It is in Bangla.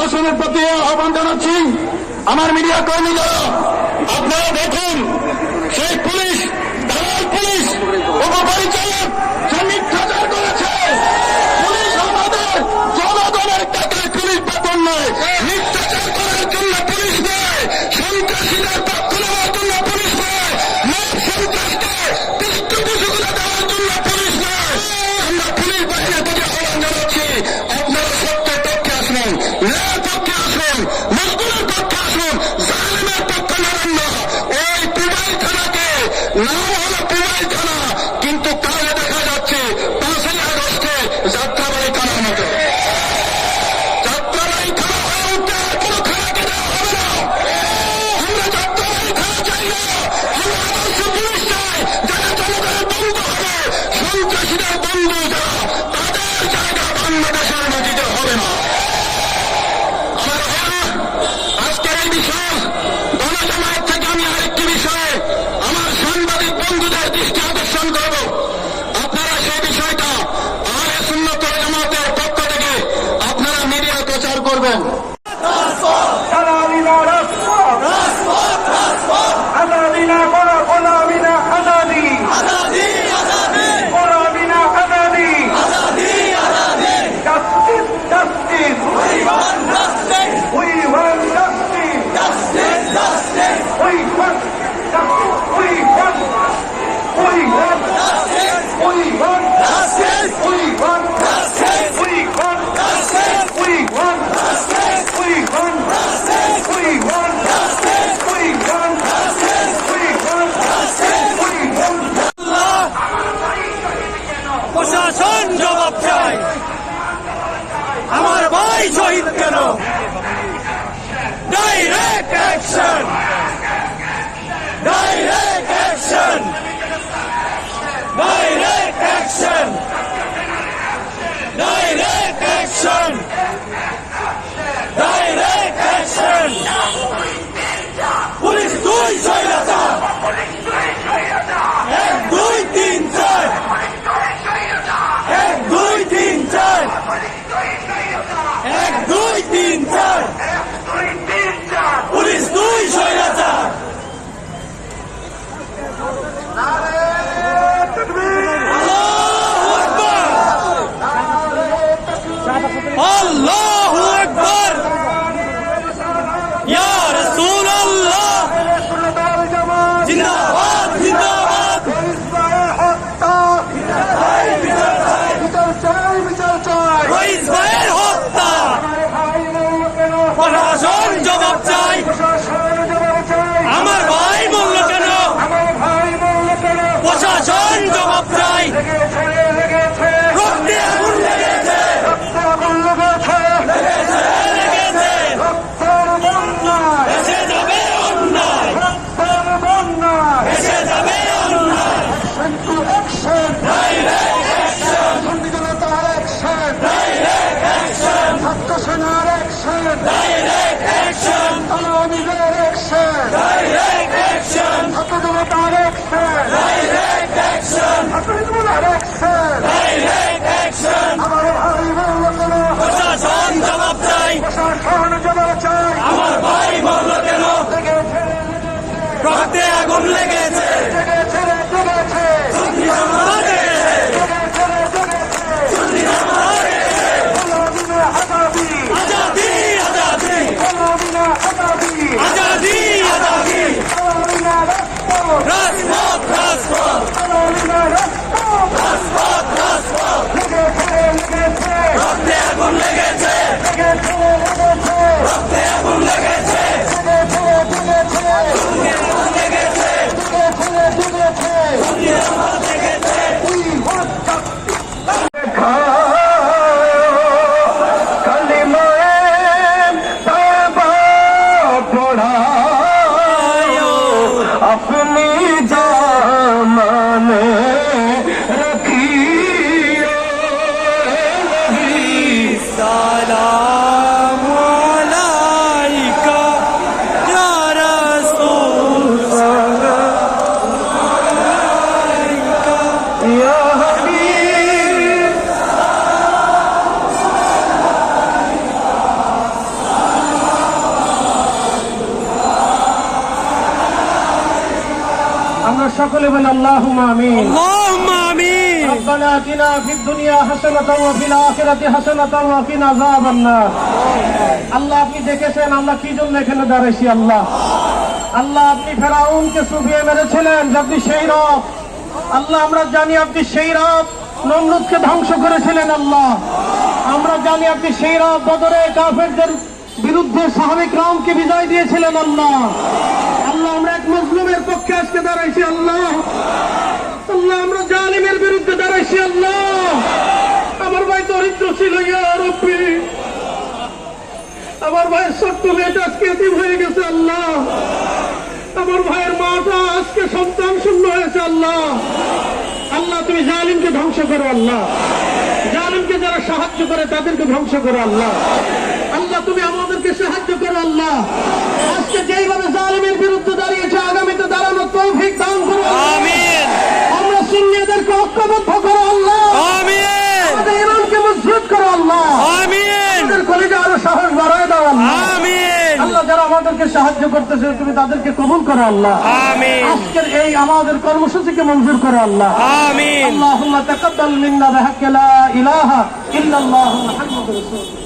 প্রশাসনের প্রতি আহ্বান জানাচ্ছি, আমার মিডিয়া কর্মীরা আপনারা দেখুন, সেই পুলিশ, দালাল পুলিশ, উপপরিচালক সে মিথ্যাচার করেছে। পুলিশ আমাদের জনগণের টাকায় পুলিশ বেতন নয়, মিথ্যাচার করার জন্য পুলিশ নয়, সন্ত্রাসীদের পক্ষ নেওয়ার জন্য পুলিশ নয়, সন্ত্রাসকে পৃষ্ঠপোষকতা দেওয়ার জন্য পুলিশ নয়। আমরা পুলিশ বাহিনীর প্রতি আহ্বান জানাচ্ছি, আপনারা সত্যের পক্ষে আসুন, ন্যায়ের পক্ষে আসুন, মজদুরের পক্ষে আসুন, জালিমের পক্ষে লড়েন না। ওই পুবাইল থানাকে নাম হলো পুবাইল থানা, কিন্তু কাজে দেখা যাচ্ছে 5ই আগস্টে যাত্রাবাড়ি থানার মতো। যাত্রাবাড়ি থানা হয়ে উঠতে আর কোনো থানাকে দেওয়া হবে না। আমরা যাত্রাবাড়ি থানা চাই না, আমরা আদর্শ পুলিশ চাই, যারা জনগণের বন্ধু হবে, সন্ত্রাসীদের বন্ধু যারা, তাদের জায়গা বাংলাদেশের মাটিতে হবে না। আমার ভাইরা, আজকের এই বিষয় গণজামায়াত থেকে আমি আরেকটি বিষয়ে আমার সাংবাদিক বন্ধুদের দৃষ্টি আকর্ষণ করব। আপনারা সেই বিষয়টা আহলে সুন্নাত ওয়াল জামাতের পক্ষ থেকে আপনারা মিডিয়া প্রচার করবেন। প্রশাসন জবাব চাই, আমার ভাই শহীদ কেন? Direct action, direct action, direct action, direct action, direct action. Police 2 স্বৈরাচার, 1 2 3 4, 1 2 3 4, 1 2 3 4, পুলিশ 2 স্বৈরাচার। আল্লাহু আকবার, ইয়া রাসূলুল্লাহ, জিন্দাবাদ জিন্দাবাদ, রইস ভাইয়ের হত্যা, প্রশাসন জবাব চাই, আমার ভাই বলল কেন? প্রশাসন জবাব চাই, রক্তে আগুন লেগেছে, লেগেছে, লেগেছে, এসে যাবে অন্যায়, এসে যাবে অন্যায়। Direct action, direct action, direct action, direct action, direct action, direct action. প্রশাসন জবাব চাই, আমার ভাই বলল কেন? রক্তে আগুন লেগেছে, সুন্নি জামাত লেগেছে, সুন্নি জামাত লেগেছে। আজাদি আজাদি, আজাদি আজাদি, রাজপথ রাজপথ, রাজপথ রাজপথ, রক্তে আগুন লেগেছে, রক্তে আগুন লেগেছে, সুন্নি জামাত লেগেছে, সুন্নি জামাত লেগেছে। अपनी जामाने रखियो सलाम अलैकुम। সকলে বলে আল্লাহুম্মা আমিন। আল্লাহুম্মা আমিন। ربنا آتنا في الدنيا حسنة وفي الآخرة حسنة وقنا عذاب النار। আল্লাহ আপনি দেখেছেন আমরা কি জন্য এখানে দাঁড়াইছি আল্লাহ। আল্লাহ আপনি ফেরাউনকে চুবিয়ে মেরেছিলেন, আপনি সেই রব। আল্লাহ আমরা জানি আপনি সেই রব নমরুদকে ধ্বংস করেছিলেন আল্লাহ। আমরা জানি আপনি সেই রব বদরে কাফেরদের বিরুদ্ধে সাহাবী কিরামকে বিজয় দিয়েছিলেন আল্লাহ। আল্লাহ আমরা এক মজলুমের পক্ষে আজকে দাঁড়াইছি আল্লাহ। আল্লাহ আমরা জালিমের বিরুদ্ধে দাঁড়াইছি আল্লাহ। আমার ভাই দরিদ্র ছিল ইয়া রব্বি, আমার ভাইয়ের ছোট্ট মেয়েটা আজকে এতিম হয়ে গেছে আল্লাহ। আমার ভাইয়ের মাটা আজকে সন্তান শূন্য হয়েছে আল্লাহ। আল্লাহ তুমি জালিমকে ধ্বংস করো আল্লাহ। জালিমকে যারা সাহায্য করে তাদেরকে ধ্বংস করো আল্লাহ। আল্লাহ তুমি আমাদেরকে সাহায্য করো আল্লাহ। আজকে যেইভাবে জালিমের বিরুদ্ধে দাঁড়িয়েছে আগামীতে দাঁড়ানোর তৌফিক দান করো আমিন। আমরা সুন্নিদেরকে ঐক্যবদ্ধ করো আল্লাহ। আমিন। আমাদের ইমানকে মজবুত করো আল্লাহ। আমিন। আমাদের কলিজা আরো সাহস বাড়ায় দাও আল্লাহ। আমিন। আল্লাহ যারা আমাদেরকে সাহায্য করতেছে তুমি তাদেরকে কবুল করো আল্লাহ। আমিন। আজকের এই আমাদের কর্মসূচিকে মঞ্জুর করো আল্লাহ। আমিন। আল্লাহুম্মা তাকাব্বাল মিন্না বিহাক্কি লা ইলাহা ইল্লাল্লাহু মুহাম্মাদুর রাসূলুল্লাহ।